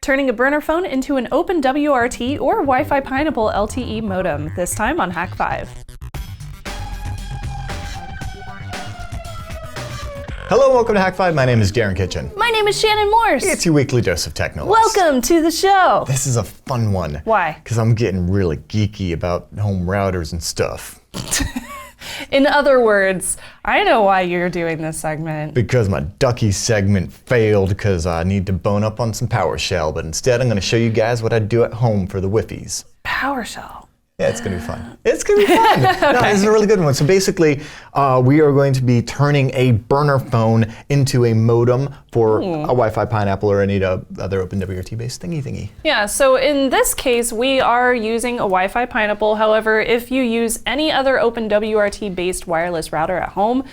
turning a burner phone into an OpenWRT or Wi-Fi Pineapple LTE modem, this time on Hak5. Hello and welcome to Hak5. My name is Darin Kitchen. My name is Shannon Morse. It's your weekly dose of techno. Welcome to the show. This is a fun one. Why? Because I'm getting really geeky about home routers and stuff. In other words, I know why you're doing this segment. Because my Ducky segment failed because I need to bone up on some PowerShell, but instead I'm going to show you guys what I do at home for the Wiffies. PowerShell. Yeah, it's going to be fun. It's going to be fun. Okay. No, this is a really good one. So basically, we are going to be turning a burner phone into a modem for a Wi-Fi Pineapple or any other OpenWRT-based thingy. Yeah, so in this case, we are using a Wi-Fi Pineapple. However, if you use any other OpenWRT-based wireless router at home,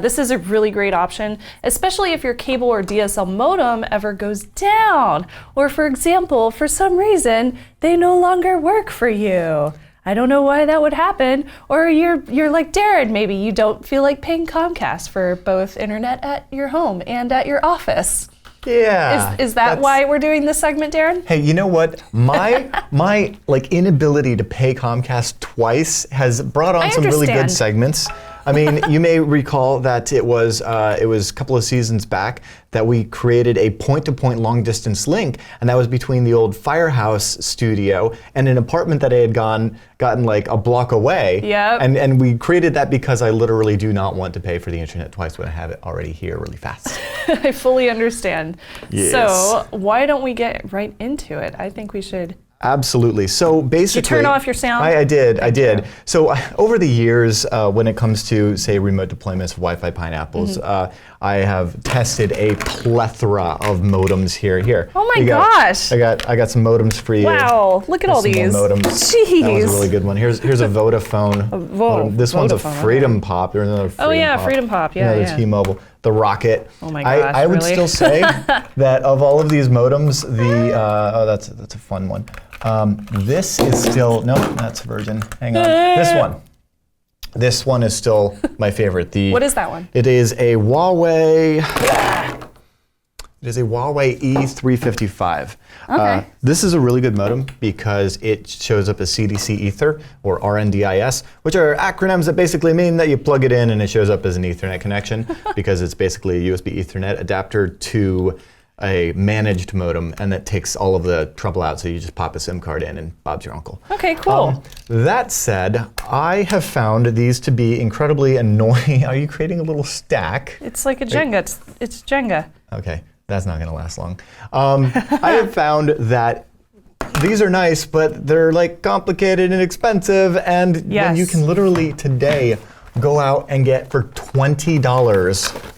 this is a really great option, especially if your cable or DSL modem ever goes down. Or for example, for some reason, they no longer work for you. I don't know why that would happen. Or you're like Darin, maybe you don't feel like paying Comcast for both internet at your home and at your office. Yeah. Is that why we're doing this segment, Darin? Hey, you know what? My inability to pay Comcast twice has brought on some really good segments. I mean, you may recall that it was a couple of seasons back that we created a point-to-point long-distance link, and that was between the old Firehouse studio and an apartment that I had gotten like a block away. Yep. And we created that because I literally do not want to pay for the internet twice when I have it already here really fast. I fully understand. Yes. So why don't we get right into it? I think we should. Absolutely. So basically, did you turn off your sound? I did. So over the years, when it comes to, say, remote deployments of Wi-Fi Pineapples, I have tested a plethora of modems here. Oh my gosh! I got some modems for you. Wow! Look at all these. Modems. Jeez. That was a really good one. Here's a Vodafone. Modem. This one's a Freedom Pop. There's another Freedom Pop. Oh yeah, Freedom Pop. Yeah, another T-Mobile. The Rocket. Oh my gosh! I would really? still say that of all of these modems, that's a fun one. This is still, no, that's Virgin. Hang on. This one. This one is still my favorite. What is that one? It is a Huawei. It is a Huawei E355. Okay. This is a really good modem because it shows up as CDC Ether or RNDIS, which are acronyms that basically mean that you plug it in and it shows up as an Ethernet connection because it's basically a USB Ethernet adapter to a managed modem, and that takes all of the trouble out, so you just pop a SIM card in and Bob's your uncle. Okay, cool. That said, I have found these to be incredibly annoying. Are you creating a little stack? It's like a Jenga. It's Jenga. Okay, that's not going to last long. I have found that these are nice, but they're like complicated and expensive, and when you can literally today go out and get for $20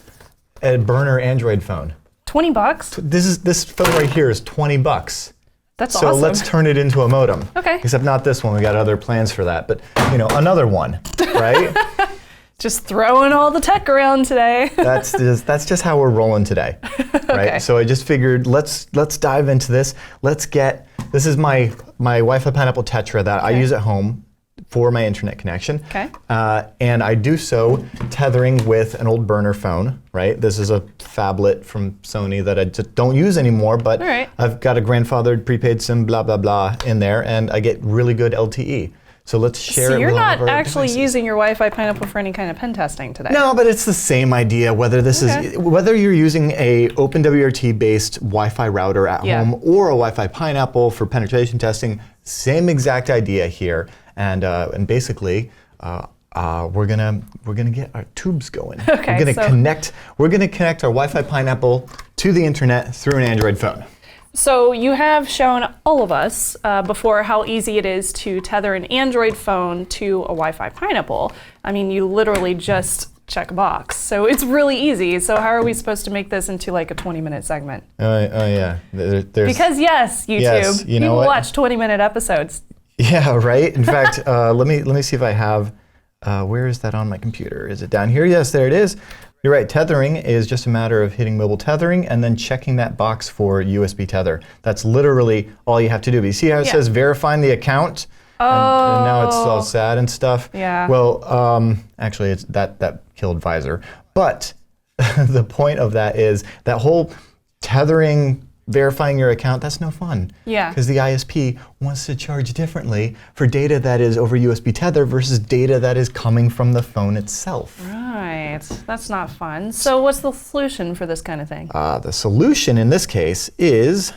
a burner Android phone. $20? This phone right here is $20. That's so awesome. Let's turn it into a modem. Okay. Except not this one. We got other plans for that. But another one, right? Just throwing all the tech around today. That's just how we're rolling today, right? Okay. So I just figured let's dive into this. This is my Wi-Fi Pineapple Tetra that I use at home for my internet connection. Okay. And I do so tethering with an old burner phone, right? This is a phablet from Sony that I just don't use anymore, but I've got a grandfathered prepaid SIM, blah, blah, blah in there, and I get really good LTE. So let's share it with So you're not actually devices. Using your Wi-Fi Pineapple for any kind of pen testing today? No, but it's the same idea, whether you're using a OpenWRT-based Wi-Fi router at home or a Wi-Fi Pineapple for penetration testing, same exact idea here. And basically, we're gonna get our tubes going. Okay, we're gonna connect our Wi-Fi Pineapple to the internet through an Android phone. So you have shown all of us before how easy it is to tether an Android phone to a Wi-Fi Pineapple. I mean, you literally just check a box. So it's really easy. So how are we supposed to make this into like a 20-minute segment? Yeah. Because yes, YouTube, people watch 20-minute episodes. Yeah, right. In fact, let me see if I have. Where is that on my computer? Is it down here? Yes, there it is. You're right. Tethering is just a matter of hitting mobile tethering and then checking that box for USB tether. That's literally all you have to do. But you see how it says verifying the account? Oh. And now it's all sad and stuff. Yeah. Well, actually, it's that killed Visor. But the point of that is that whole tethering verifying your account, that's no fun. Yeah. Because the ISP wants to charge differently for data that is over USB Tether versus data that is coming from the phone itself. Right. That's not fun. So what's the solution for this kind of thing? The solution in this case is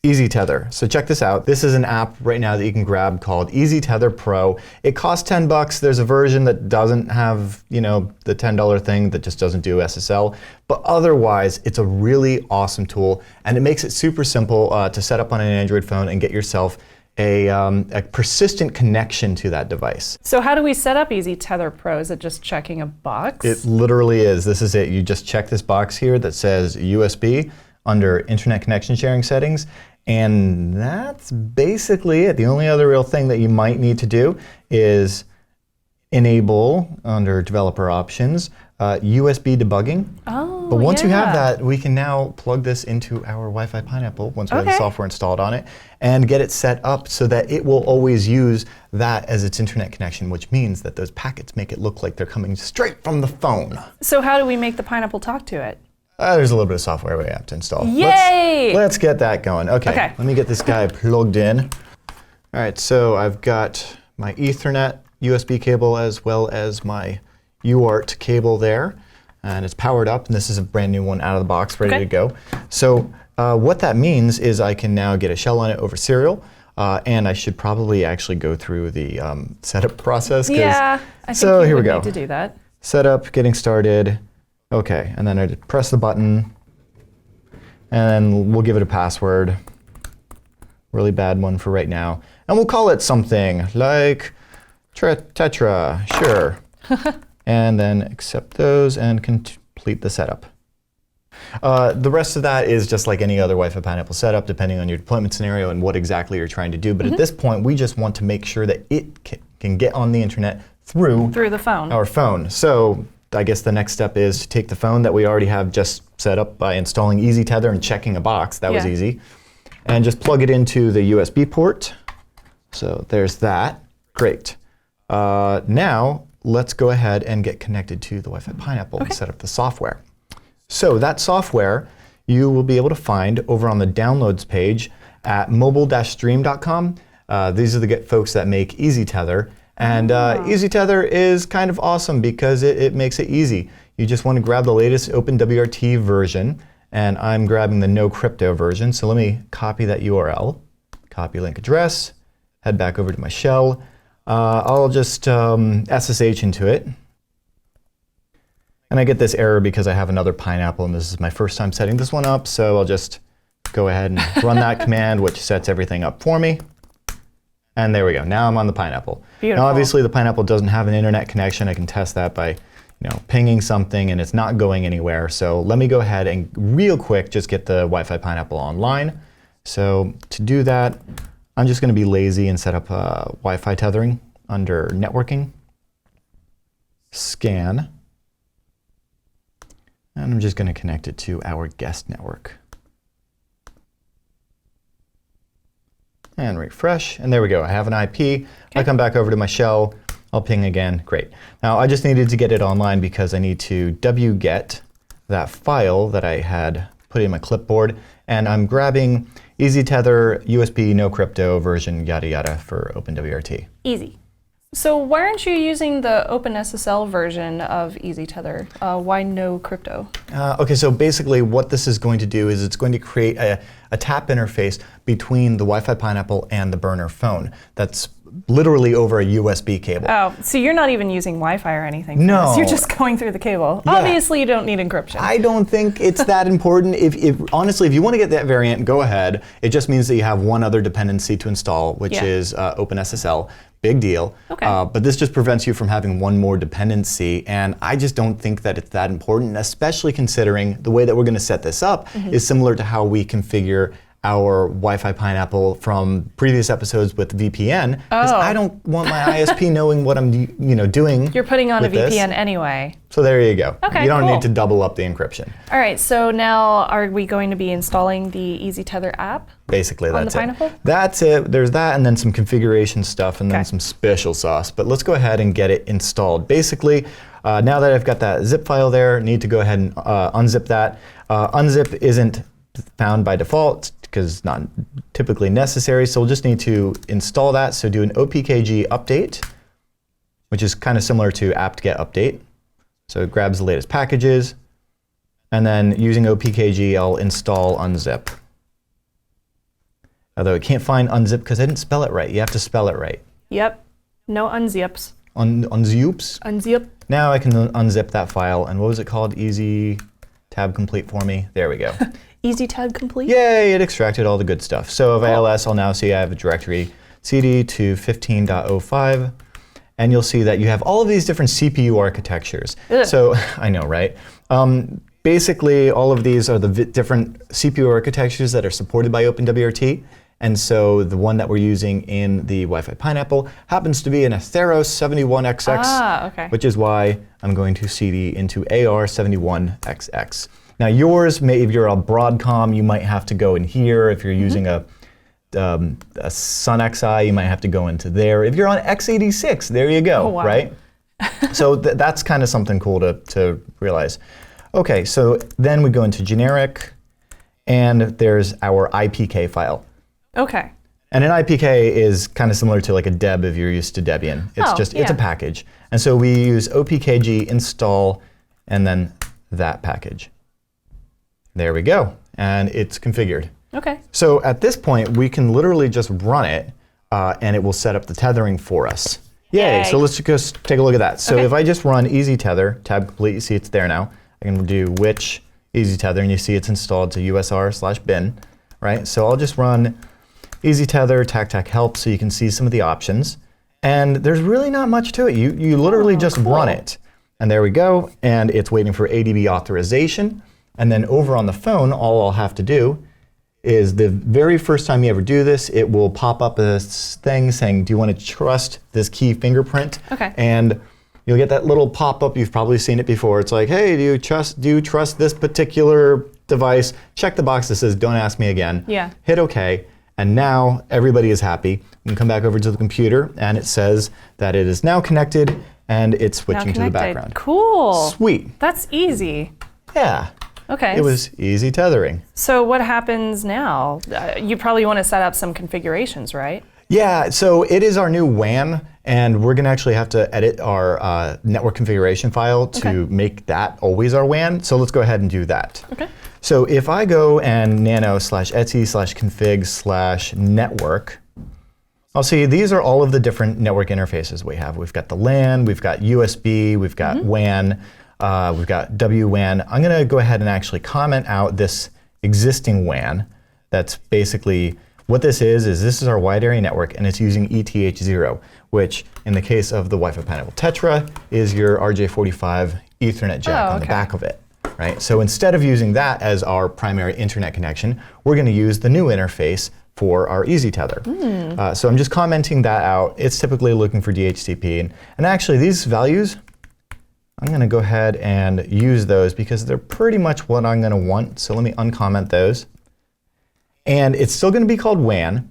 Easy Tether. So check this out. This is an app right now that you can grab called Easy Tether Pro. It costs $10. There's a version that doesn't have, the $10 thing that just doesn't do SSL. But otherwise, it's a really awesome tool, and it makes it super simple to set up on an Android phone and get yourself a persistent connection to that device. So how do we set up Easy Tether Pro? Is it just checking a box? It literally is. This is it. You just check this box here that says USB under Internet Connection Sharing Settings, and that's basically it. The only other real thing that you might need to do is enable, under Developer Options, USB debugging. Oh, but once you have that, we can now plug this into our Wi-Fi Pineapple once we have the software installed on it and get it set up so that it will always use that as its internet connection, which means that those packets make it look like they're coming straight from the phone. So how do we make the Pineapple talk to it? There's a little bit of software we have to install. Yay! Let's get that going. Okay, let me get this guy plugged in. All right, so I've got my Ethernet USB cable as well as my UART cable there, and it's powered up, and this is a brand new one out of the box, ready to go. So what that means is I can now get a shell on it over serial, and I should probably actually go through the setup process. Yeah, I think you would need to do that. Setup, getting started. Okay, and then I press the button, and then we'll give it a password. Really bad one for right now. And we'll call it something like Tetra, sure. And then accept those and complete the setup. The rest of that is just like any other Wi-Fi Pineapple setup, depending on your deployment scenario and what exactly you're trying to do. But at this point, we just want to make sure that it can get on the internet through the phone. Our phone. So I guess the next step is to take the phone that we already have just set up by installing Easy Tether and checking a box. That was easy. And just plug it into the USB port. So there's that. Great. Now, let's go ahead and get connected to the Wi-Fi Pineapple and set up the software. So that software you will be able to find over on the downloads page at mobile-stream.com. These are the folks that make Easy Tether. And Easy Tether is kind of awesome because it makes it easy. You just want to grab the latest OpenWRT version, and I'm grabbing the no crypto version. So let me copy that URL, copy link address, head back over to my shell. I'll just SSH into it. And I get this error because I have another Pineapple, and this is my first time setting this one up. So I'll just go ahead and run that command, which sets everything up for me. And there we go. Now I'm on the Pineapple. Beautiful. Now obviously the Pineapple doesn't have an internet connection. I can test that by pinging something, and it's not going anywhere. So let me go ahead and real quick just get the Wi-Fi Pineapple online. So to do that, I'm just going to be lazy and set up Wi-Fi tethering under networking, scan, and I'm just going to connect it to our guest network. And refresh, and there we go. I have an IP. I come back over to my shell. I'll ping again. Great. Now I just needed to get it online because I need to wget that file that I had put in my clipboard, and I'm grabbing Easy Tether USB no crypto version yada yada for OpenWRT. Easy. So why aren't you using the OpenSSL version of Easy Tether? Why no crypto? Okay, so basically what this is going to do is it's going to create a tap interface between the Wi-Fi Pineapple and the burner phone. That's literally over a USB cable. Oh, so you're not even using Wi-Fi or anything for No. this. You're just going through the cable. Yeah. Obviously you don't need encryption. I don't think it's that important. Honestly, if you want to get that variant, go ahead. It just means that you have one other dependency to install, which is OpenSSL. Big deal. Okay. But this just prevents you from having one more dependency, and I just don't think that it's that important, especially considering the way that we're going to set this up is similar to how we configure our Wi-Fi Pineapple from previous episodes with VPN, because I don't want my ISP knowing what I'm doing. You're putting on a VPN this. Anyway. So there you go. Okay, you don't cool. need to double up the encryption. All right, so now are we going to be installing the Easy Tether app? Basically, that's on the Pineapple? That's it. There's that, and then some configuration stuff, and then some special sauce. But let's go ahead and get it installed. Basically, now that I've got that zip file there, need to go ahead and unzip that. Unzip isn't found by default because it's not typically necessary. So we'll just need to install that. So do an opkg update, which is kind of similar to apt-get update. So it grabs the latest packages. And then using opkg, I'll install unzip. Although it can't find unzip because I didn't spell it right. You have to spell it right. Yep. No unzips. Unzips? Unzip. Now I can unzip that file. And what was it called? Easy tab complete for me. There we go. Easy tab complete? Yay, it extracted all the good stuff. So if ILS, I'll now see I have a directory cd to 15.05. And you'll see that you have all of these different CPU architectures. Ugh. So, I know, right? Basically, all of these are the different CPU architectures that are supported by OpenWRT. And so the one that we're using in the Wi-Fi Pineapple happens to be an Atheros 71XX, which is why I'm going to CD into AR71XX. Now yours, if you're a Broadcom, you might have to go in here. If you're using a Sun XI, you might have to go into there. If you're on x86, there you go, right? So that's kind of something cool to realize. Okay, so then we go into generic, and there's our IPK file. Okay. And an IPK is kind of similar to like a deb if you're used to Debian. It's it's a package. And so we use opkg install and then that package. There we go. And it's configured. Okay. So at this point, we can literally just run it and it will set up the tethering for us. Yay. So let's just take a look at that. So if I just run EasyTether, tab complete, you see it's there now. I can do which EasyTether, and you see it's installed to usr/bin, right? So I'll just run EasyTether, tac help, so you can see some of the options. And there's really not much to it. You literally just run it. And there we go. And it's waiting for ADB authorization. And then over on the phone, all I'll have to do is the very first time you ever do this, it will pop up a thing saying, do you want to trust this key fingerprint? Okay. And you'll get that little pop-up. You've probably seen it before. It's like, hey, do you trust this particular device? Check the box that says, don't ask me again. Yeah. Hit OK. And now everybody is happy. You can come back over to the computer, and it says that it is now connected, and it's switching to the background. Cool. Sweet. That's easy. Yeah. Okay. It was easy tethering. So what happens now? You probably want to set up some configurations, right? Yeah, so it is our new WAN, and we're going to actually have to edit our network configuration file to make that always our WAN. So let's go ahead and do that. Okay. So if I go and nano/etsy/config/network, I'll see these are all of the different network interfaces we have. We've got the LAN, we've got USB, we've got WAN, we've got WWAN. I'm going to go ahead and actually comment out this existing WAN. That's basically what this is this is our wide area network, and it's using ETH0, which in the case of the Wi-Fi Pineapple Tetra is your RJ45 Ethernet jack on the back of it. Right? So instead of using that as our primary internet connection, we're going to use the new interface for our EasyTether. So I'm just commenting that out. It's typically looking for DHCP. And actually these values, I'm going to go ahead and use those because they're pretty much what I'm going to want. So let me uncomment those. And it's still going to be called WAN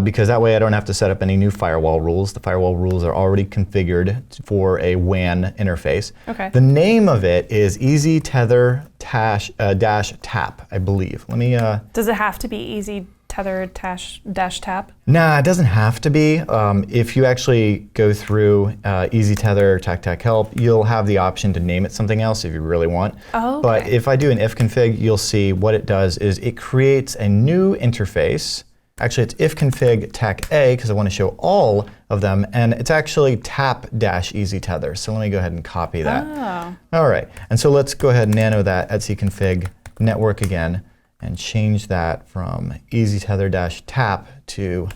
because that way I don't have to set up any new firewall rules. The firewall rules are already configured for a WAN interface. Okay. The name of it is EasyTether -tap, I believe. Let me. Does it have to be EasyTether -tap? Nah, it doesn't have to be. If you actually go through EasyTether tac help, you'll have the option to name it something else if you really want. Oh, okay. But if I do an ifconfig, you'll see what it does is it creates a new interface. Actually, it's ifconfig tac-a because I want to show all of them, and it's actually tap-EasyTether. So let me go ahead and copy that. Oh. All right, and so let's go ahead and nano that etcconfig network again and change that from EasyTether-tap to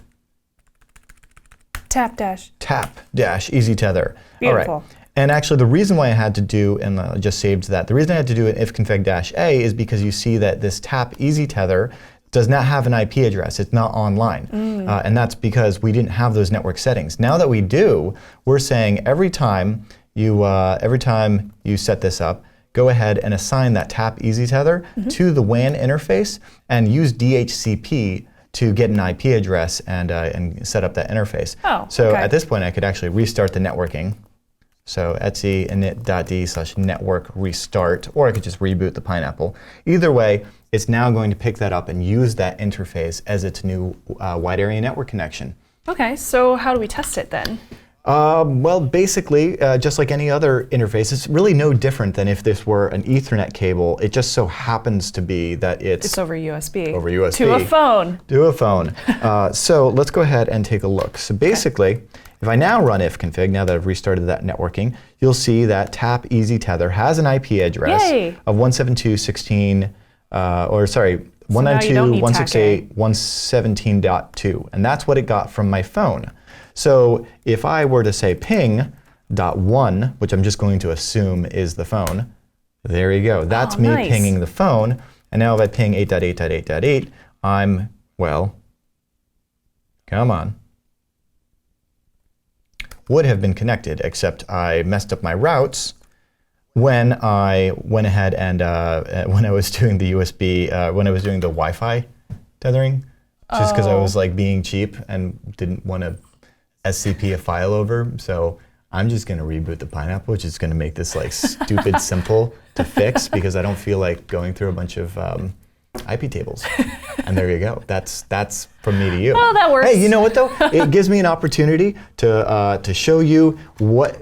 tap-EasyTether. Beautiful. All right. And actually, the reason why I had to do, and I just saved that, the reason I had to do an ifconfig-a is because you see that this tap-EasyTether does not have an IP address. It's not online. And that's because we didn't have those network settings. Now that we do, we're saying every time you set this up, go ahead and assign that tap EasyTether to the WAN interface and use DHCP to get an IP address and set up that interface. Oh, so at this point, I could actually restart the networking. So etc init.d/network restart, or I could just reboot the Pineapple. Either way, it's now going to pick that up and use that interface as its new wide area network connection. Okay, so how do we test it then? Well, basically, just like any other interface, it's really no different than if this were an Ethernet cable. It just so happens to be that it's over USB. Over USB. To a phone. To a phone. So let's go ahead and take a look. So basically, if I now run ifconfig, now that I've restarted that networking, you'll see that tap Easy Tether has an IP address of 192.168.117.2, and that's what it got from my phone. So if I were to say ping.1, which I'm just going to assume is the phone, there you go. That's me pinging the phone. And now if I ping 8.8.8.8, I'm, well, come on, would have been connected, except I messed up my routes when I went ahead and when I was doing the USB, when I was doing the Wi-Fi tethering, just because I was like being cheap and didn't want to SCP a file over. So I'm just going to reboot the Pineapple, which is going to make this like stupid simple to fix, because I don't feel like going through a bunch of IP tables. And there you go. That's from me to you. Oh, that works. Hey, you know what though? It gives me an opportunity to show you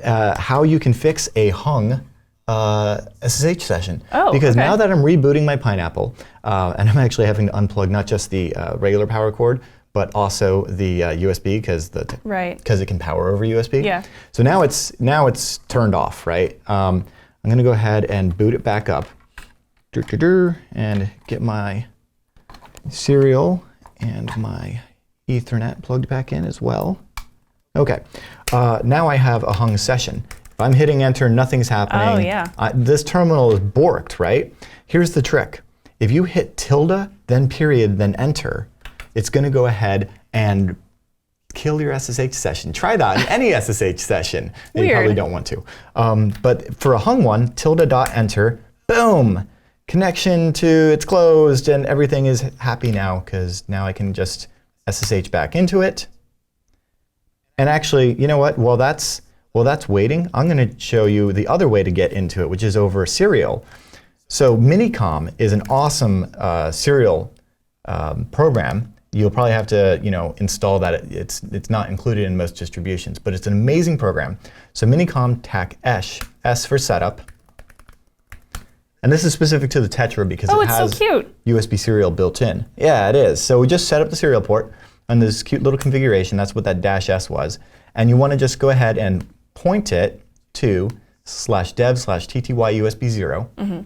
how you can fix a hung SSH session. Because now that I'm rebooting my Pineapple, and I'm actually having to unplug not just the regular power cord, but also the USB, because it can power over USB. Yeah. So now it's turned off, right? I'm going to go ahead and boot it back up, and get my serial and my Ethernet plugged back in as well. Okay. Now I have a hung session. If I'm hitting enter, nothing's happening. Oh yeah. This terminal is borked, right? Here's the trick. If you hit tilde, then period, then enter, it's going to go ahead and kill your SSH session. Try that in any SSH session. You probably don't want to. But for a hung one, tilde.enter, boom, connection to it's closed, and everything is happy now, because now I can just SSH back into it. And actually, you know what? While that's waiting, I'm going to show you the other way to get into it, which is over serial. So Minicom is an awesome serial program. You'll probably have to, install that. It's not included in most distributions, but it's an amazing program. So Minicom TAC ESH, S for setup. And this is specific to the Tetra because it has USB serial built in. Yeah, it is. So we just set up the serial port on this cute little configuration. That's what that -S was. And you want to just go ahead and point it to /dev/tty USB 0. Mm-hmm.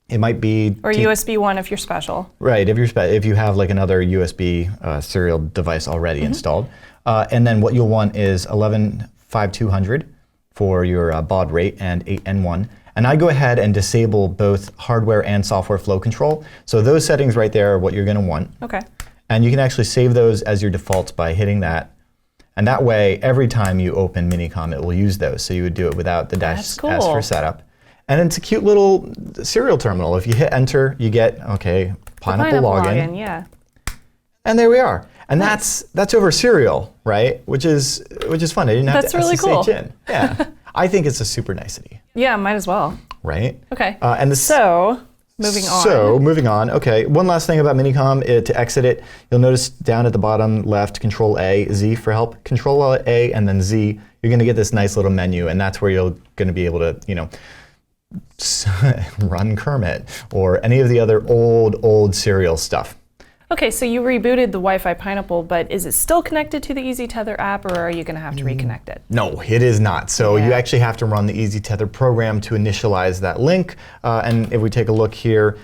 It might be USB 1 if you're special. Right, if you have like another USB serial device already installed. And then what you'll want is 11.5200 for your baud rate and 8N1. And I go ahead and disable both hardware and software flow control. So those settings right there are what you're going to want. Okay. And you can actually save those as your defaults by hitting that. And that way, every time you open Minicom, it will use those. So you would do it without the -S for setup. And it's a cute little serial terminal. If you hit enter, you get, Pineapple login. Yeah. And there we are. And that's over serial, right? Which is fun. I didn't have to SSH in. Yeah. I think it's a super nicety. Yeah, might as well. Right? Okay. Moving on. Okay, one last thing about Minicom. To exit it, you'll notice down at the bottom left, Control A, Z for help. Control A and then Z. You're going to get this nice little menu, and that's where you're going to be able to, run Kermit or any of the other old serial stuff. Okay, so you rebooted the Wi-Fi Pineapple, but is it still connected to the EasyTether app, or are you going to have to reconnect it? No, it is not. So you actually have to run the EasyTether program to initialize that link. And if we take a look here,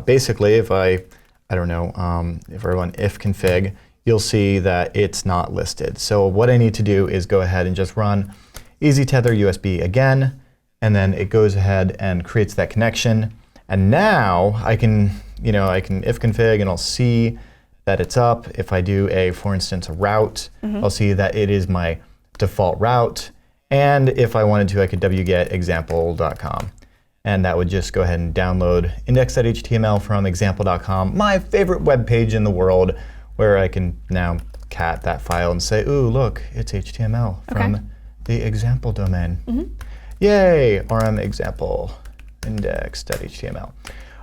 basically, if I run ifconfig, you'll see that it's not listed. So what I need to do is go ahead and just run EasyTether USB again, and then it goes ahead and creates that connection. And now I can ifconfig and I'll see that it's up. If I do for instance, a route, I'll see that it is my default route. And if I wanted to, I could wget example.com. And that would just go ahead and download index.html from example.com, my favorite web page in the world, where I can now cat that file and say, ooh, look, it's HTML from the example domain. Yay, RM example index.html.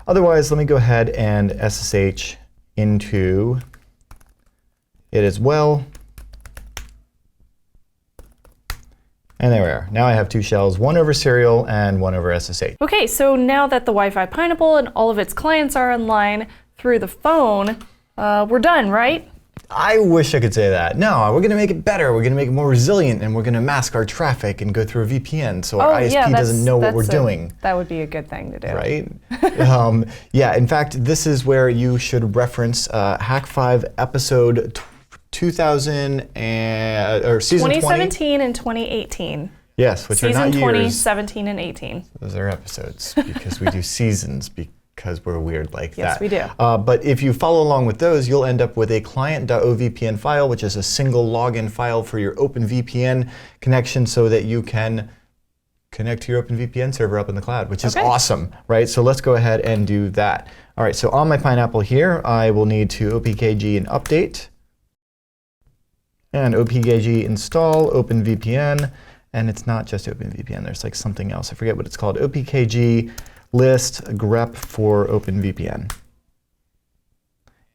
Otherwise, let me go ahead and SSH into it as well. And there we are. Now I have two shells, one over serial and one over SSH. Okay, so now that the Wi-Fi Pineapple and all of its clients are online through the phone, we're done, right? I wish I could say that. No, we're going to make it better. We're going to make it more resilient, and we're going to mask our traffic and go through a VPN so our ISP doesn't know what we're doing. That would be a good thing to do. Right? Yeah, in fact, this is where you should reference Hak5 episode 2000 or season 2017 and 2018. Yes, which are not years. Season 20, 17, and 18. Those are episodes because we do seasons because we're weird like that. Yes, we do. But if you follow along with those, you'll end up with a client.ovpn file, which is a single login file for your OpenVPN connection so that you can connect to your OpenVPN server up in the cloud, which is awesome, right? So let's go ahead and do that. All right, so on my Pineapple here, I will need to opkg and update. And opkg install OpenVPN, and it's not just OpenVPN, there's like something else, I forget what it's called, opkg list grep for OpenVPN.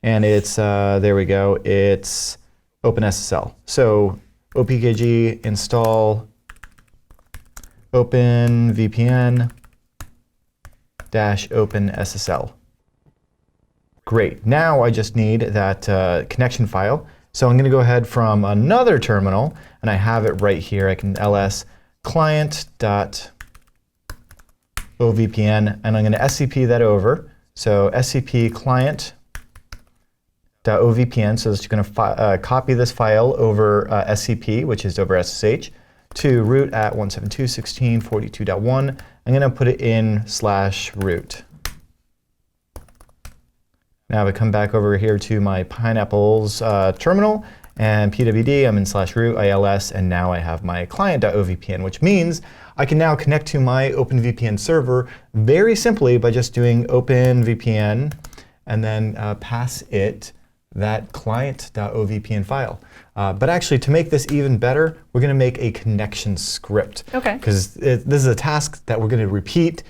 And it's, there we go, it's OpenSSL. So opkg install OpenVPN -OpenSSL. Great, now I just need that connection file. So I'm going to go ahead from another terminal, and I have it right here. I can ls client.ovpn, and I'm going to SCP that over. So SCP client.ovpn, so it's going to copy this file over SCP, which is over SSH, to root at 172.16.42.1. I'm going to put it in /root. Now if I come back over here to my Pineapple's terminal and pwd, I'm in /root, ILS, and now I have my client.ovpn, which means I can now connect to my OpenVPN server very simply by just doing OpenVPN and then pass it that client.ovpn file. But actually, to make this even better, we're going to make a connection script. Okay. Because this is a task that we're going to repeat.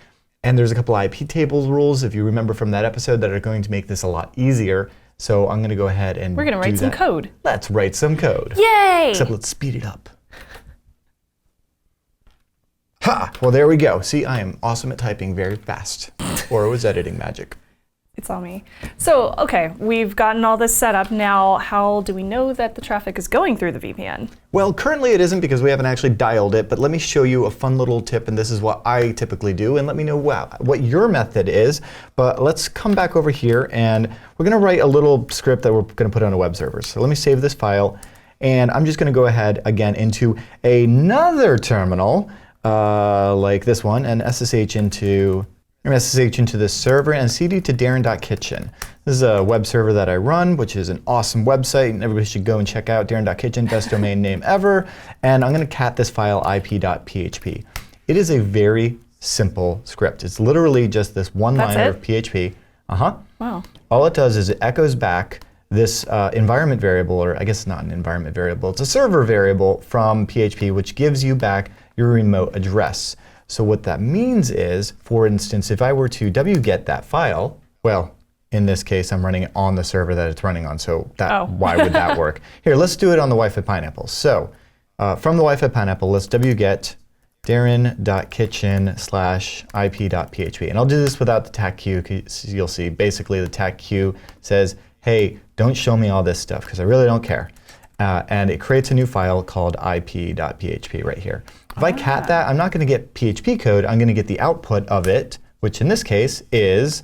And there's a couple IP tables rules, if you remember from that episode, that are going to make this a lot easier. So I'm going to go ahead and we're going to write some code. Let's write some code. Yay! Except let's speed it up. Ha! Well, there we go. See, I am awesome at typing very fast. Or it was editing magic. It's all me. So, okay, we've gotten all this set up. Now, how do we know that the traffic is going through the VPN? Well, currently it isn't because we haven't actually dialed it, but let me show you a fun little tip, and this is what I typically do, and let me know what your method is. But let's come back over here, and we're going to write a little script that we're going to put on a web server. So let me save this file, and I'm just going to go ahead again into another terminal, like this one, and SSH into this server and cd to Darin.kitchen. This is a web server that I run, which is an awesome website, and everybody should go and check out Darin.kitchen, best domain name ever. And I'm going to cat this file ip.php. It is a very simple script. It's literally just this one liner of PHP. Wow. All it does is it echoes back this environment variable, or I guess it's not an environment variable, it's a server variable from PHP, which gives you back your remote address. So what that means is, for instance, if I were to wget that file, well, in this case, I'm running it on the server that it's running on, so why would that work? Here, let's do it on the Wi-Fi Pineapple. So from the Wi-Fi Pineapple, let's wget Darin.kitchen/ip.php. And I'll do this without the tag queue, because you'll see basically the tag queue says, hey, don't show me all this stuff, because I really don't care. And it creates a new file called ip.php right here. If I cat that, I'm not going to get PHP code, I'm going to get the output of it, which in this case is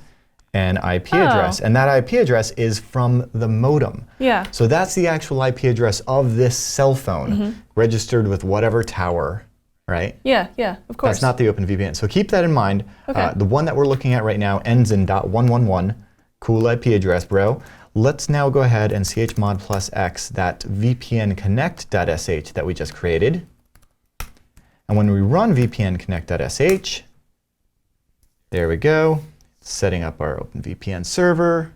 an IP address. And that IP address is from the modem. Yeah. So that's the actual IP address of this cell phone, registered with whatever tower, right? Yeah, yeah, of course. That's not the OpenVPN. So keep that in mind. The one that we're looking at right now ends in .111. Cool IP address, bro. Let's now go ahead and chmod +x that VPN connect.sh that we just created. And when we run VPN connect.sh, there we go, setting up our OpenVPN server,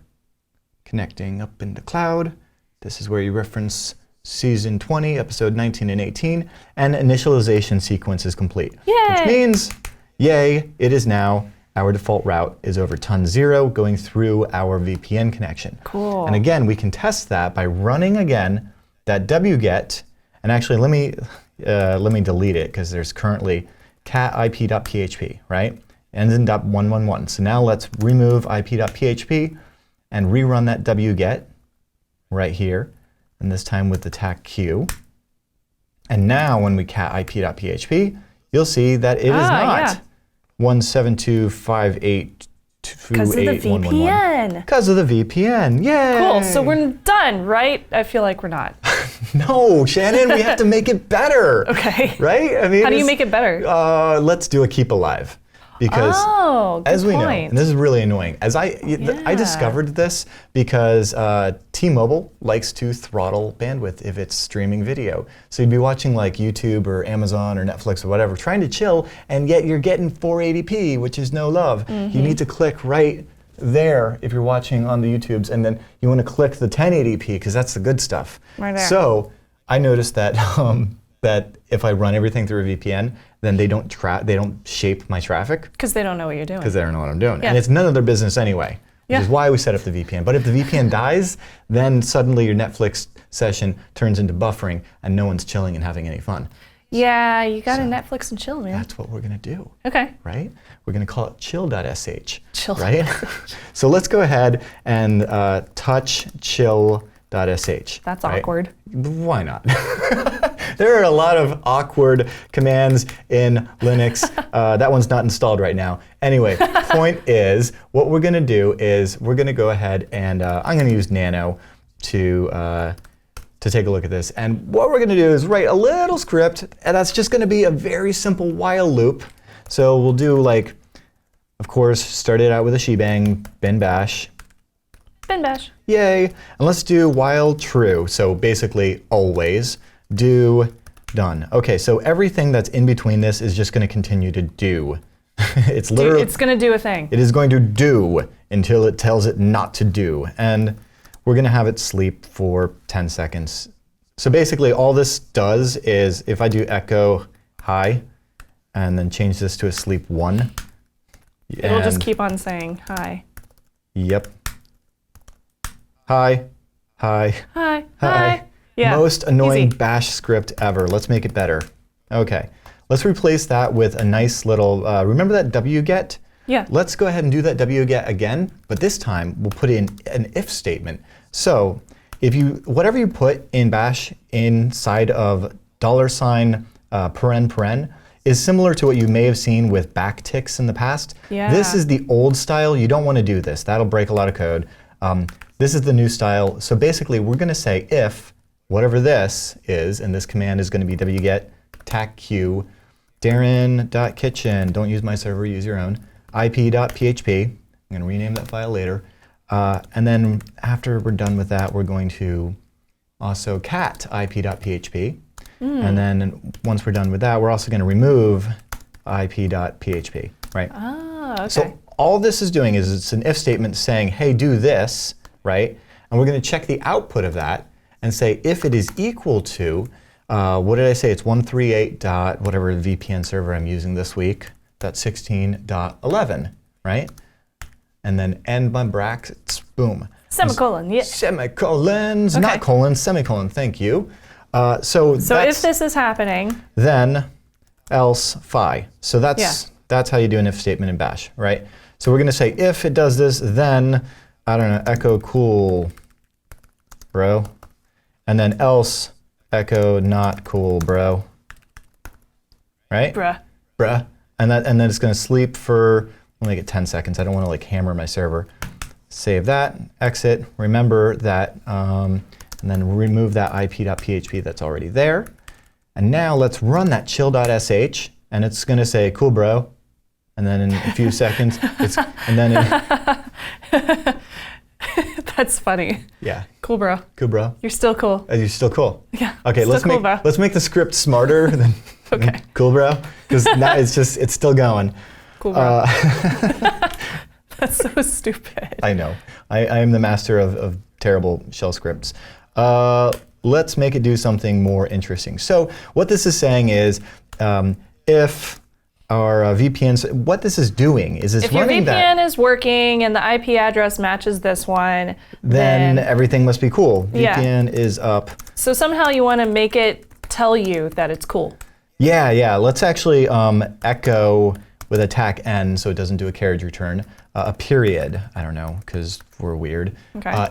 connecting up in the cloud. This is where you reference Season 20, Episode 19 and 18, and initialization sequence is complete. Yay! Which means, yay, it is now, our default route is over ton 0 going through our VPN connection. Cool. And again, we can test that by running again that wget, and actually let me delete it because there's currently cat ip.php, right? Ends in .111. So now let's remove ip.php and rerun that wget right here, and this time with the TAC-Q. And now when we cat ip.php, you'll see that it is not 172.58.2.8.111. Because of the VPN. Because of the VPN, yay! Cool, so we're done, right? I feel like we're not. No, Shannon, we have to make it better. Okay. Right? I mean, how do you make it better? Let's do a keep alive. Because as we know, and this is really annoying, I discovered this because T-Mobile likes to throttle bandwidth if it's streaming video. So you'd be watching like YouTube or Amazon or Netflix or whatever, trying to chill, and yet you're getting 480p, which is no love. You need to click right there if you're watching on the YouTubes, and then you want to click the 1080p because that's the good stuff. Right there. So I noticed that that if I run everything through a VPN, then they don't shape my traffic. Because they don't know what you're doing. Because they don't know what I'm doing. Yeah. And it's none of their business anyway, which is why we set up the VPN. But if the VPN dies, then suddenly your Netflix session turns into buffering and no one's chilling and having any fun. Yeah, you gotta Netflix and chill, man. That's what we're gonna do. Okay. Right? We're gonna call it chill.sh. Chill. Right? So let's go ahead and touch chill.sh. That's awkward. Why not? There are a lot of awkward commands in Linux. That one's not installed right now. Anyway, point is, what we're going to do is we're going to go ahead and I'm going to use Nano to take a look at this. And what we're going to do is write a little script, and that's just going to be a very simple while loop. So we'll do like, of course, start it out with a shebang, bin bash. Bin bash. Yay. And let's do while true. So basically always do done. Okay, so everything that's in between this is just going to continue to do. It's literally. It's going to do a thing. It is going to do until it tells it not to do. And we're going to have it sleep for 10 seconds. So basically all this does is if I do echo hi and then change this to a sleep 1. It'll just keep on saying hi. Yep. Hi. Hi. Hi. Hi. Yeah. Most annoying Easy. bash script ever. Let's make it better. Okay. Let's replace that with a nice little, remember that wget? Yeah. Let's go ahead and do that wget again, but this time we'll put in an if statement. So if whatever you put in bash inside of $paren is similar to what you may have seen with backticks in the past. Yeah. This is the old style. You don't want to do this. That'll break a lot of code. This is the new style. So basically we're going to say if whatever this is, and this command is going to be wget tac-q darin.kitchen, don't use my server, use your own, ip.php. I'm going to rename that file later. And then after we're done with that, we're going to also cat ip.php. And then once we're done with that, we're also going to remove ip.php, right? Ah, okay. So all this is doing is it's an if statement saying, hey, do this, right? And we're going to check the output of that and say if it is equal to, what did I say? It's 138 dot whatever VPN server I'm using this week, .16.11, right? And then end my brackets, boom. Semicolon, yeah. Semicolons, Okay. not colons, semicolon, thank you. So if this is happening, then else phi. So that's how you do an if statement in bash, right? So we're going to say if it does this, then, I don't know, echo cool, bro. And then else echo not cool, bro. Right? bruh. Bruh. And then it's going to sleep for, I'll make it 10 seconds. I don't want to like hammer my server. Save that, exit, remember that, and then remove that ip.php that's already there. And now let's run that chill.sh, and it's going to say, cool, bro. And then in a few seconds, That's funny. Yeah. Cool, bro. Cool, bro. You're still cool. You're still cool. Yeah. Okay, still let's make the script smarter than Okay. cool, bro, because now it's still going. Cool, bro. That's so stupid. I know. I am the master of terrible shell scripts. let's make it do something more interesting. So what this is saying is, if our VPNs, what this is doing is it's running that. If your VPN is working and the IP address matches this one, then everything must be cool. Yeah. VPN is up. So somehow you want to make it tell you that it's cool. Yeah. Let's actually echo with attack N so it doesn't do a carriage return, a period, I don't know, because we're weird,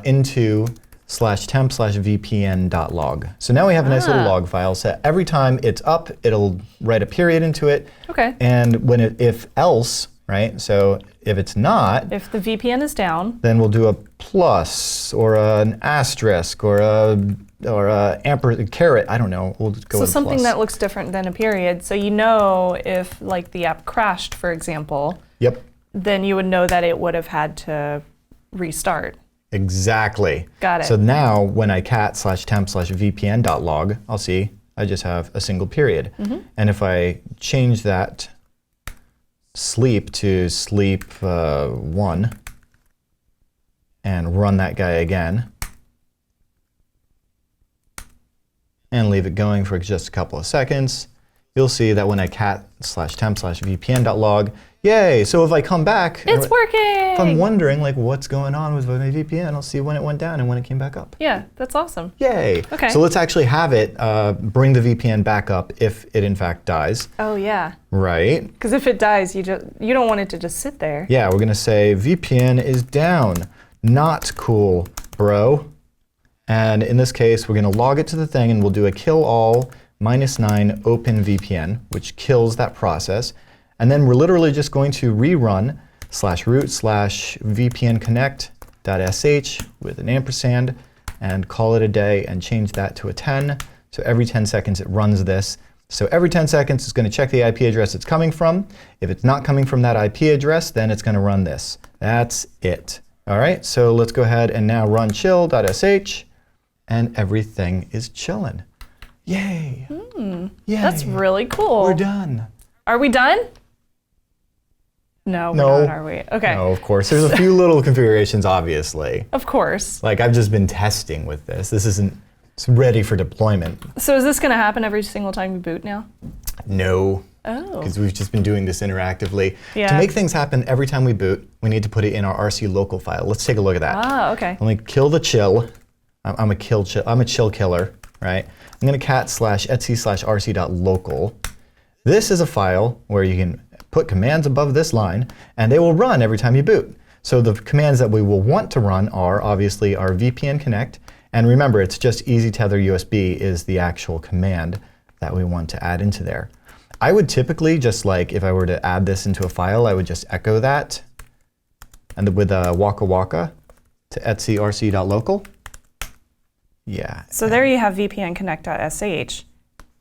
into /temp/vpn.log. So now we have a nice little log file. So every time it's up, it'll write a period into it. Okay. And when if else, right? So if it's not, if the VPN is down, then we'll do a plus or an asterisk or a caret. I don't know. We'll just go with something plus. that looks different than a period. So you know if like the app crashed, for example. Yep. Then you would know that it would have had to restart. Exactly. Got it. So now when I cat/temp/vpn.log, I'll see I just have a single period. And if I change that sleep to sleep 1 and run that guy again and leave it going for just a couple of seconds, you'll see that when I cat/temp/vpn.log, yay! So if I come back, it's working. If I'm wondering like what's going on with my VPN, I'll see when it went down and when it came back up. Yeah, that's awesome. Yay! Okay. So let's actually have it bring the VPN back up if it in fact dies. Oh yeah. Right. Because if it dies, you don't want it to just sit there. Yeah, we're gonna say VPN is down. Not cool, bro. And in this case, we're gonna log it to the thing and we'll do a kill all -9 open VPN, which kills that process. And then we're literally just going to rerun /root/vpnconnect.sh with an ampersand and call it a day and change that to a 10. So every 10 seconds it runs this. So every 10 seconds it's going to check the IP address it's coming from. If it's not coming from that IP address, then it's going to run this. That's it. All right, so let's go ahead and now run chill.sh and everything is chilling. Yay. Yay. That's really cool. We're done. Are we done? No, we're not, are we? Okay. No, of course. There's a few little configurations, obviously. Of course. Like, I've just been testing with this. This isn't ready for deployment. So is this going to happen every single time you boot now? No. Oh. Because we've just been doing this interactively. Yeah. To make things happen every time we boot, we need to put it in our RC local file. Let's take a look at that. Ah, okay. I'm going to kill the chill. I'm a chill killer, right? I'm going to cat/etsy/rc.local. This is a file where you can put commands above this line, and they will run every time you boot. So the commands that we will want to run are obviously our VPN connect, and remember it's just EasyTether USB is the actual command that we want to add into there. I would typically just like, if I were to add this into a file, I would just echo that, and with waka waka to etsyrc.local. Yeah. So there you have vpnconnect.sh.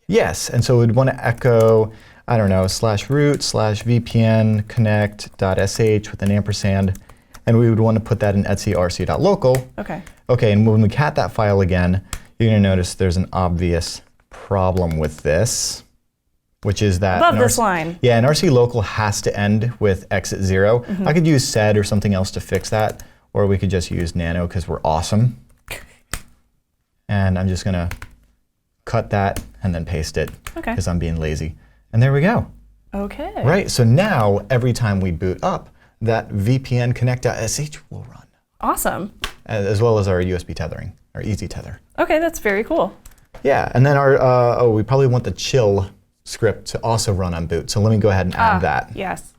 Yes, and so we'd want to echo, I don't know, /root/vpnconnect.sh with an ampersand, and we would want to put that in etsyrc.local. Okay. Okay, and when we cat that file again, you're going to notice there's an obvious problem with this, which is that above this line. Yeah, an RC local has to end with exit 0. I could use sed or something else to fix that, or we could just use nano because we're awesome. And I'm just going to cut that and then paste it because I'm being lazy. And there we go. Okay. Right, so now every time we boot up, that VPN connect.sh will run. Awesome. As well as our USB tethering, our Easy Tether. Okay, that's very cool. Yeah, and then our, we probably want the chill script to also run on boot. So let me go ahead and add that. Yes.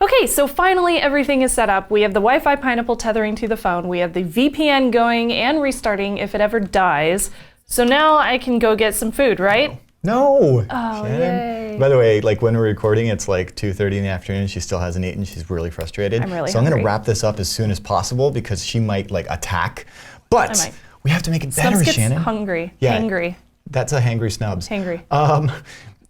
Okay, so finally everything is set up. We have the Wi-Fi Pineapple tethering to the phone. We have the VPN going and restarting if it ever dies. So now I can go get some food, right? No. Oh, Shannon. yay. By the way, like when we're recording, it's like 2:30 in the afternoon. She still hasn't eaten. She's really frustrated. I'm really So I'm going hungry. to wrap this up as soon as possible because she might like attack. But we have to make it better, Snubs gets Shannon. hungry. Yeah. Hangry. That's a hangry Snubs. Hangry.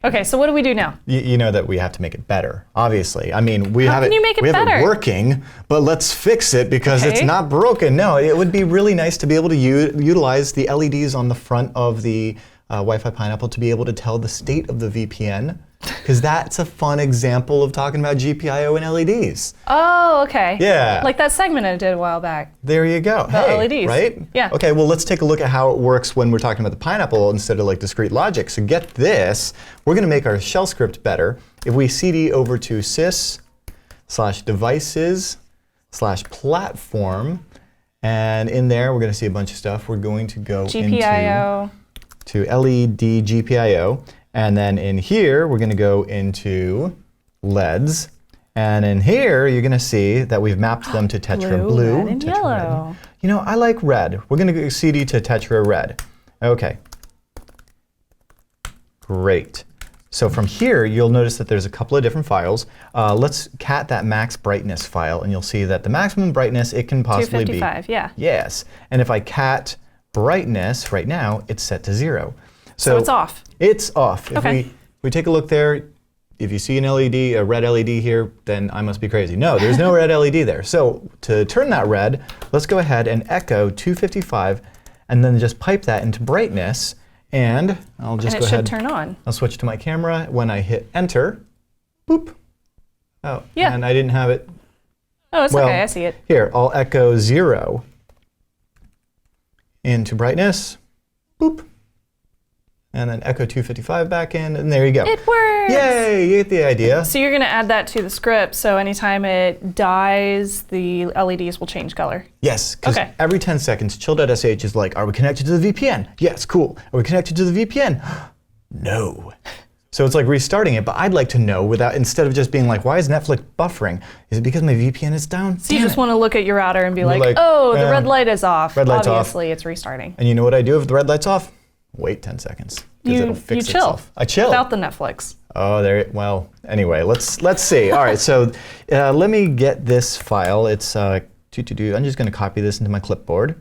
Okay, so what do we do now? You know that we have to make it better, obviously. I mean, we have can you make it better? working, but let's fix it because it's Okay. not broken. No, it would be really nice to be able to utilize the LEDs on the front of the Wi-Fi Pineapple to be able to tell the state of the VPN because that's a fun example of talking about GPIO and LEDs. Oh, okay. Yeah. Like that segment I did a while back. There you go. About LEDs. Right? Yeah. Okay, well, let's take a look at how it works when we're talking about the Pineapple instead of like discrete logic. So get this, we're going to make our shell script better. If we cd over to sys/devices/platform, and in there we're going to see a bunch of stuff. We're going to go GPIO. to LED GPIO. And then in here, we're going to go into LEDs. And in here, you're going to see that we've mapped them to Tetra Blue. Red, and Tetra yellow. Red. You know, I like red. We're going to go CD to Tetra Red. OK. Great. So from here, you'll notice that there's a couple of different files. Let's cat that max brightness file, and you'll see that the maximum brightness it can possibly 255, yeah. Yes. And if I cat brightness right now, it's set to 0. So it's off. It's off. Okay. If we take a look there, if you see an LED, a red LED here, then I must be crazy. No, there's no red LED there. So to turn that red, let's go ahead and echo 255, and then just pipe that into brightness. And I'll just go ahead. And it should turn on. I'll switch to my camera. When I hit enter, boop. Oh, yeah. And I didn't have it. Oh, it's okay. I see it. Here, I'll echo 0 into brightness, boop. And then echo 255 back in, and there you go. It works! Yay, you get the idea. So you're going to add that to the script, so anytime it dies, the LEDs will change color. Yes, because every 10 seconds, chill.sh is like, are we connected to the VPN? Yes, cool. Are we connected to the VPN? No. So it's like restarting it, but I'd like to know without, instead of just being like, why is Netflix buffering? Is it because my VPN is down? So you just want to look at your router and be like, oh, the red light is off. Red light's Obviously, it's restarting. And you know what I do if the red light's off? Wait 10 seconds. Because it'll fix itself. I chill. Without the Netflix. Oh, well, anyway, let's see. All right, so let me get this file. It's I'm just going to copy this into my clipboard.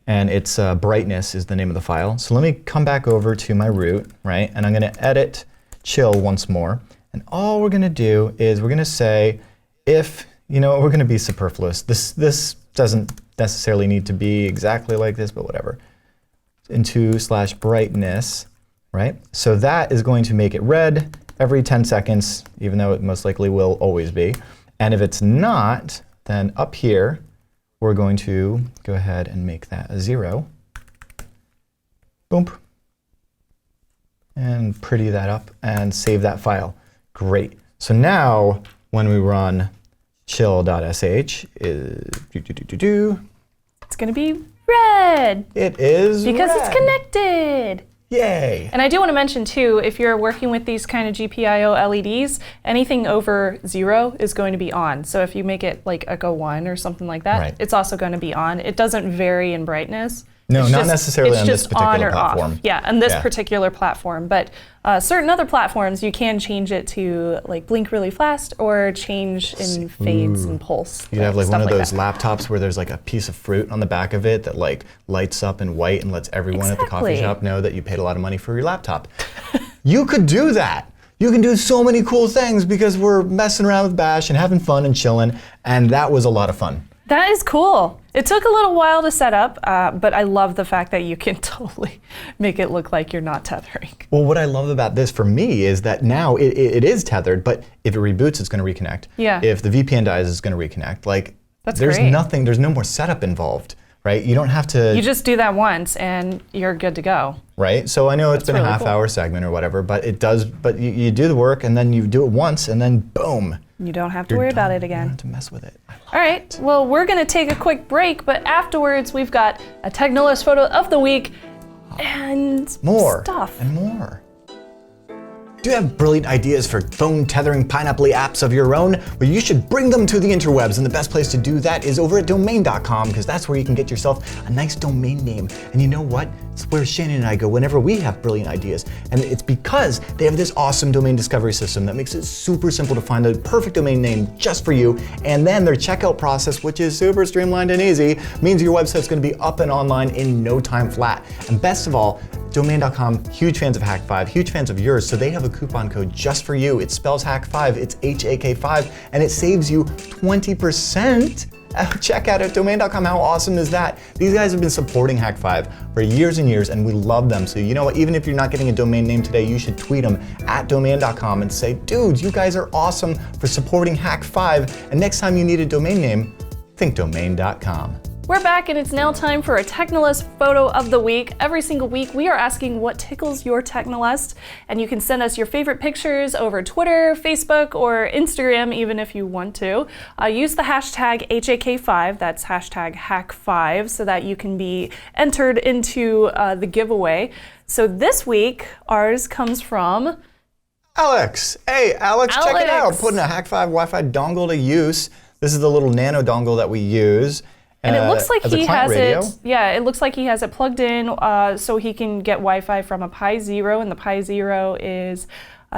And it's brightness is the name of the file. So let me come back over to my root, right? And I'm going to edit chill once more. And all we're going to do is we're going to say if, we're going to be superfluous. This doesn't necessarily need to be exactly like this, but whatever. Into /brightness, right? So that is going to make it red every 10 seconds, even though it most likely will always be. And if it's not, then up here, we're going to go ahead and make that a 0. Boom. And pretty that up and save that file. Great. So now when we run chill.sh, it's going to be red. It is because red. It's connected. Yay. And I do want to mention too, if you're working with these kind of GPIO LEDs, anything over 0 is going to be on. So if you make it like echo 1 or something like that, it's also going to be on. It doesn't vary in brightness. No, it's not just, necessarily on this particular on platform. Off. Yeah, on this particular platform. But certain other platforms, you can change it to like blink really fast or change in fades and pulse. You have like one of those laptops where there's like a piece of fruit on the back of it that like lights up in white and lets everyone at the coffee shop know that you paid a lot of money for your laptop. You could do that. You can do so many cool things because we're messing around with Bash and having fun and chilling, and that was a lot of fun. That is cool. It took a little while to set up, but I love the fact that you can totally make it look like you're not tethering. Well, what I love about this for me is that now it is tethered, but if it reboots, it's going to reconnect. Yeah. If the VPN dies, it's going to reconnect. Like, there's nothing, there's no more setup involved, right? You don't have to. You just do that once and you're good to go. Right? So I know it's been a half-hour segment or whatever, but it does, but you do the work and then you do it once and then boom. You don't have to worry about it again. You don't have to mess with it. All right, well, we're going to take a quick break, but afterwards we've got a Technolist photo of the week and more stuff. And more. Do you have brilliant ideas for phone tethering Pineapple apps of your own? Well, you should bring them to the interwebs, and the best place to do that is over at domain.com, because that's where you can get yourself a nice domain name. And you know what? It's where Shannon and I go whenever we have brilliant ideas. And it's because they have this awesome domain discovery system that makes it super simple to find the perfect domain name just for you. And then their checkout process, which is super streamlined and easy, means your website's going to be up and online in no time flat. And best of all, domain.com, huge fans of Hak5, huge fans of yours, so they have a coupon code just for you. It spells Hak5, it's HAK5, and it saves you 20% check out at domain.com. How awesome is that? These guys have been supporting Hak5 for years and years, and we love them. So you know what, even if you're not getting a domain name today, you should tweet them at domain.com and say, dudes, you guys are awesome for supporting Hak5. And next time you need a domain name, think domain.com. We're back, and it's now time for a Technolist photo of the week. Every single week, we are asking what tickles your Technolist, and you can send us your favorite pictures over Twitter, Facebook, or Instagram, even if you want to. Use the hashtag HAK5, that's hashtag Hak5, so that you can be entered into the giveaway. So this week, ours comes from Alex. Hey, Alex, check it out. Putting a Hak5 Wi-Fi dongle to use. This is the little nano dongle that we use. And it looks like he has radio. it looks like he has it plugged in so he can get Wi-Fi from a Pi Zero, and the Pi Zero is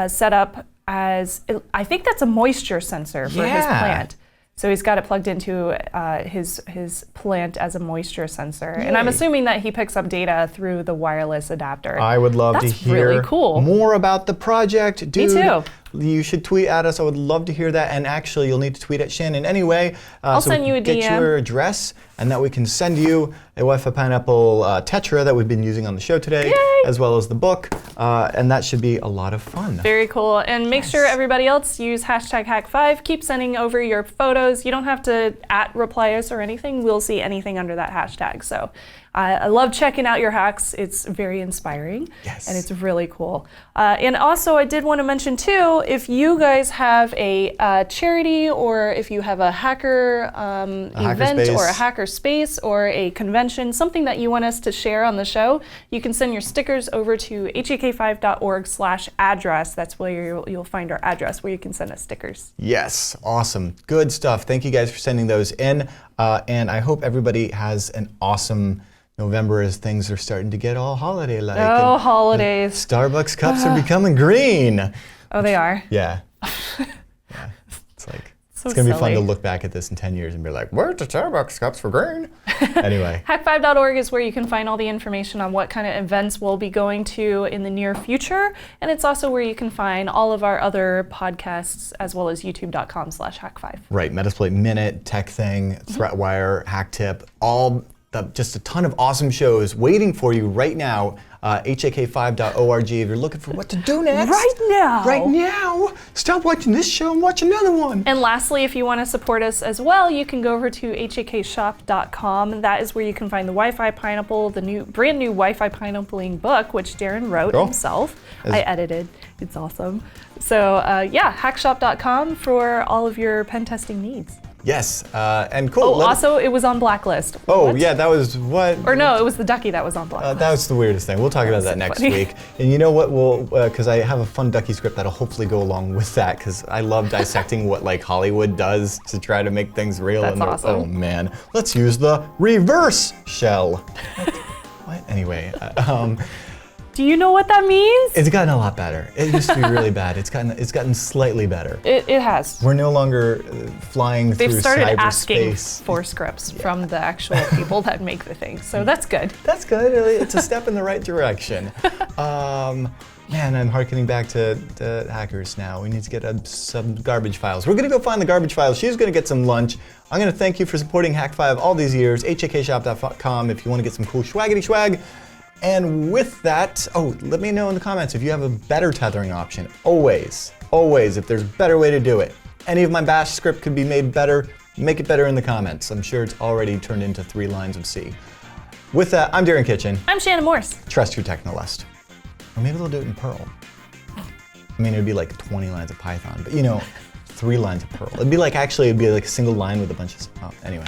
set up as, I think that's a moisture sensor for his plant. So he's got it plugged into his plant as a moisture sensor. Yay. And I'm assuming that he picks up data through the wireless adapter. I would love to hear really cool. more about the project. Dude, me too. You should tweet at us. I would love to hear that. And actually, you'll need to tweet at Shannon anyway. I'll send you a DM. Get your address, and that we can send you a Wi-Fi Pineapple Tetra that we've been using on the show today, Yay. as well as the book. And that should be a lot of fun. Very cool. And make sure everybody else use hashtag Hak5. Keep sending over your photos. You don't have to reply us or anything. We'll see anything under that hashtag. So I love checking out your hacks. It's very inspiring. Yes. And it's really cool. And also, I did want to mention too, if you guys have a charity, or if you have a hacker event or a hacker space or a convention, something that you want us to share on the show, you can send your stickers over to hak5.org/address. That's where you'll find our address where you can send us stickers. Yes, awesome. Good stuff. Thank you guys for sending those in. And I hope everybody has an awesome November as things are starting to get all holiday-like. Oh, holidays. Starbucks cups are becoming green. Oh, they are? Yeah. Yeah. It's like, so it's going to be fun to silly. look back at this in 10 years and be like, where's the Starbucks cups for green? Anyway. Hak5.org is where you can find all the information on what kind of events we'll be going to in the near future. And it's also where you can find all of our other podcasts, as well as youtube.com/Hak5. Right. Metasploit Minute, Tech Thing, Threatwire, Hack Tip, just a ton of awesome shows waiting for you right now. HAK5.org if you're looking for what to do next. Right now. Right now. Stop watching this show and watch another one. And lastly, if you want to support us as well, you can go over to HAKshop.com. That is where you can find the Wi-Fi Pineapple, the brand new Wi-Fi Pineappling book, which Darin wrote himself. I edited. It's awesome. So yeah, Hackshop.com for all of your pen testing needs. Yes, and cool. Oh, also, it was on Blacklist. Oh, What? yeah, that was what? Or no, it was the Ducky that was on Blacklist. That was the weirdest thing. We'll talk about that next week. And you know what? We'll because I have a fun Ducky script that'll hopefully go along with that, because I love dissecting what like Hollywood does to try to make things real. That's awesome. Oh man, let's use the reverse shell. What? Anyway. Do you know what that means? It's gotten a lot better. It used to be really bad. It's gotten slightly better. It has. We're no longer flying They've through started asking cyberspace. for scripts from the actual people that make the things, so that's good. That's good. It's a step in the right direction. Man, I'm hearkening back to hackers now. We need to get some garbage files. We're gonna go find the garbage files. She's gonna get some lunch. I'm gonna thank you for supporting Hak5 all these years. HAKshop.com if you want to get some cool swaggity swag. And with that, let me know in the comments if you have a better tethering option. Always, if there's a better way to do it. Any of my bash script could be made better, make it better in the comments. I'm sure it's already turned into 3 lines of C. With that, I'm Darin Kitchen. I'm Shannon Morse. Trust your Technolist. Or maybe they'll do it in Perl. I mean, it'd be like 20 lines of Python, but 3 lines of Perl. It'd be like a single line with a bunch of, anyway.